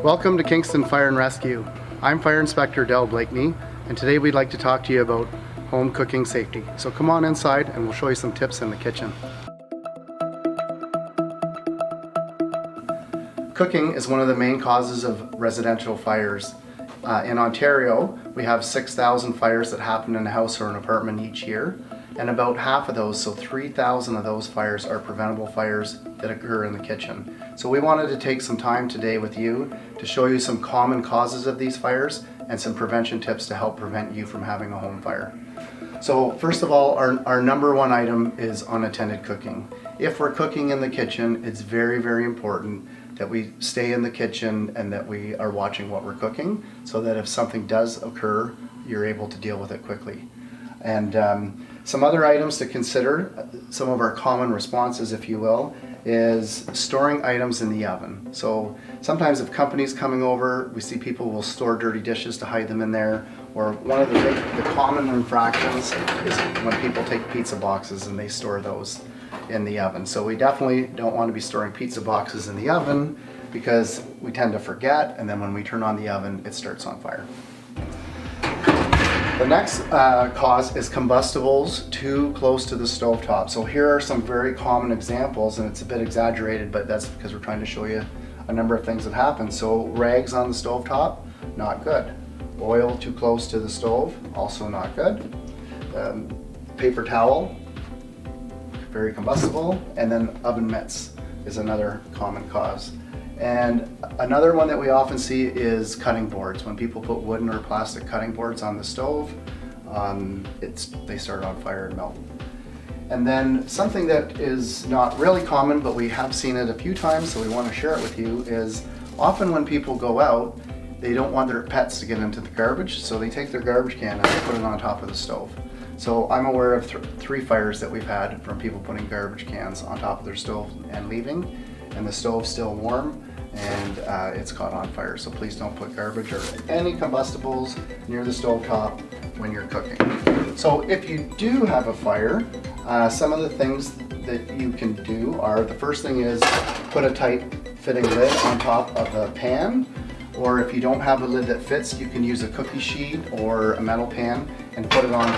Welcome to Kingston Fire and Rescue. I'm Fire Inspector Blakney, and today we'd like to talk to you about home cooking safety. So come on inside and we'll show you some tips in the kitchen. Cooking is one of the main causes of residential fires. In Ontario, we have 6,000 fires that happen in a house or an apartment each year, and about half of those, so 3,000 of those fires, are preventable fires that occur in the kitchen. So we wanted to take some time today with you to show you some common causes of these fires and some prevention tips to help prevent you from having a home fire. So first of all, our number one item is unattended cooking. If we're cooking in the kitchen, it's very, very important that we stay in the kitchen and that we are watching what we're cooking so that if something does occur, you're able to deal with it quickly. And some other items to consider, some of our common responses, if you will, is storing items in the oven. So sometimes if company's coming over, we see people will store dirty dishes to hide them in there, or one of the common infractions is when people take pizza boxes and they store those in the oven. So we definitely don't want to be storing pizza boxes in the oven because we tend to forget, and then when we turn on the oven, it starts on fire. The next cause is combustibles too close to the stovetop. So here are some very common examples, and it's a bit exaggerated, but that's because we're trying to show you a number of things that happen. So rags on the stovetop, not good. Oil too close to the stove, also not good. Paper towel, very combustible. And then oven mitts is another common cause. And another one that we often see is cutting boards. When people put wooden or plastic cutting boards on the stove, they start on fire and melt. And then something that is not really common, but we have seen it a few times, so we want to share it with you, is often when people go out, they don't want their pets to get into the garbage, so they take their garbage can and they put it on top of the stove. So I'm aware of three fires that we've had from people putting garbage cans on top of their stove and leaving, and the stove's still warm and it's caught on fire. So please don't put garbage or any combustibles near the stovetop when you're cooking. So if you do have a fire, some of the things that you can do are, the first thing is put a tight fitting lid on top of the pan, or if you don't have a lid that fits, you can use a cookie sheet or a metal pan and put it on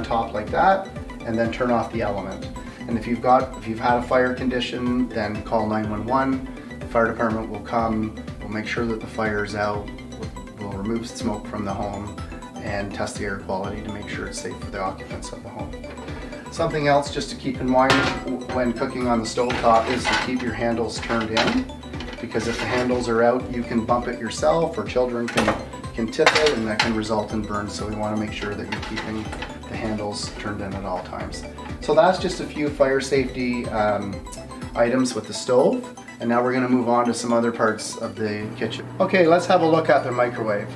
top like that, and then turn off the element. And if you've had a fire condition, then call 911. The fire department will come, we'll make sure that the fire is out, we'll remove smoke from the home and test the air quality to make sure it's safe for the occupants of the home. Something else just to keep in mind when cooking on the stovetop is to keep your handles turned in, because if the handles are out, you can bump it yourself or children can tip it, and that can result in burns. So we want to make sure that you're keeping the handles turned in at all times. So that's just a few fire safety items with the stove. And now we're going to move on to some other parts of the kitchen. Okay, let's have a look at the microwave.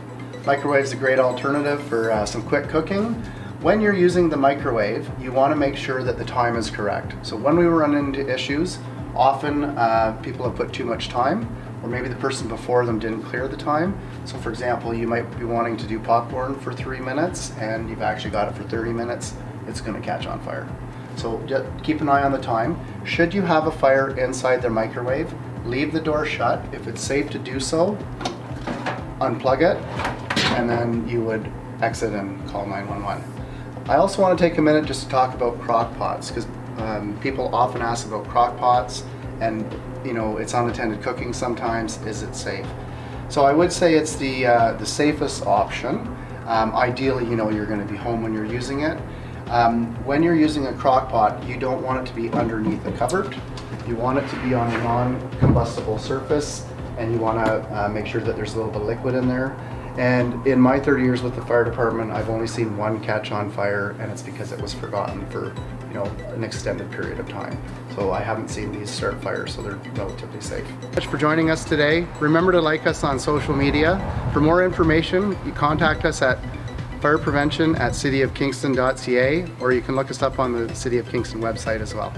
Microwave is a great alternative for some quick cooking. When you're using the microwave, you want to make sure that the time is correct. So when we run into issues, often people have put too much time, or maybe the person before them didn't clear the time. So for example, you might be wanting to do popcorn for 3 minutes and you've actually got it for 30 minutes. It's going to catch on fire. So just keep an eye on the time. Should you have a fire inside the microwave, leave the door shut. If it's safe to do so, unplug it, and then you would exit and call 911. I also want to take a minute just to talk about crock pots, because people often ask about crock pots, and it's unattended cooking sometimes. Is it safe? So I would say it's the safest option. Ideally, you're going to be home when you're using it. When you're using a crock pot, you don't want it to be underneath a cupboard. You want it to be on a non-combustible surface, and you want to make sure that there's a little bit of liquid in there. And in my 30 years with the fire department, I've only seen one catch on fire, and it's because it was forgotten for an extended period of time. So I haven't seen these start fires, so they're relatively safe. Thanks for joining us today. Remember to like us on social media. For more information, you contact us at fireprevention@cityofkingston.ca, or you can look us up on the City of Kingston website as well.